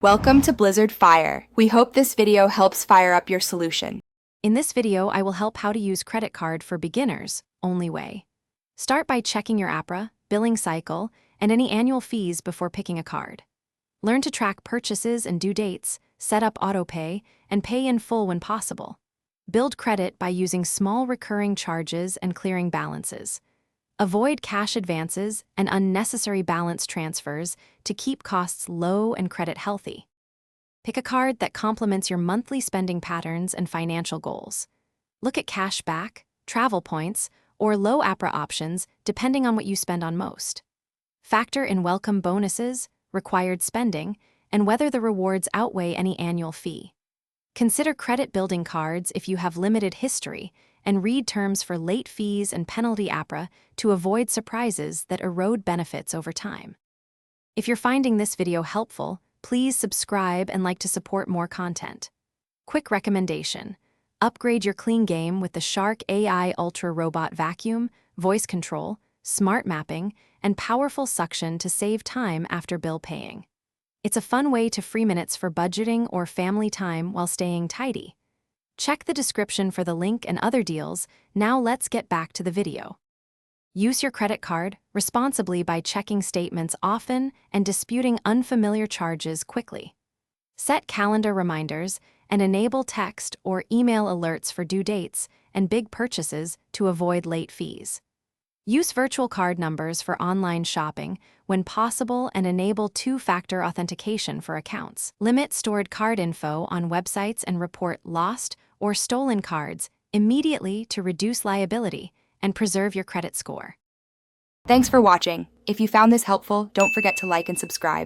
Welcome to Blizzard Fire. We hope this video helps fire up your solution. In this video, I will help how to use credit card for beginners, only way. Start by checking your APRA, billing cycle, and any annual fees before picking a card. Learn to track purchases and due dates, set up autopay, and pay in full when possible. Build credit by using small recurring charges and clearing balances. Avoid cash advances and unnecessary balance transfers to keep costs low and credit healthy. Pick a card that complements your monthly spending patterns and financial goals. Look at cash back, travel points, or low APRA options depending on what you spend on most. Factor in welcome bonuses, required spending, and whether the rewards outweigh any annual fee. Consider credit-building cards if you have limited history, and read terms for late fees and penalty APRA to avoid surprises that erode benefits over time. If you're finding this video helpful, please subscribe and like to support more content. Quick recommendation: upgrade your clean game with the Shark AI Ultra Robot Vacuum, voice control, smart mapping, and powerful suction to save time after bill paying. It's a fun way to free minutes for budgeting or family time while staying tidy. Check the description for the link and other deals. Now let's get back to the video. Use your credit card responsibly by checking statements often and disputing unfamiliar charges quickly. Set calendar reminders and enable text or email alerts for due dates and big purchases to avoid late fees. Use virtual card numbers for online shopping when possible and enable two-factor authentication for accounts. Limit stored card info on websites and report lost or stolen cards immediately to reduce liability and preserve your credit score. Thanks for watching. If you found this helpful, don't forget to like and subscribe.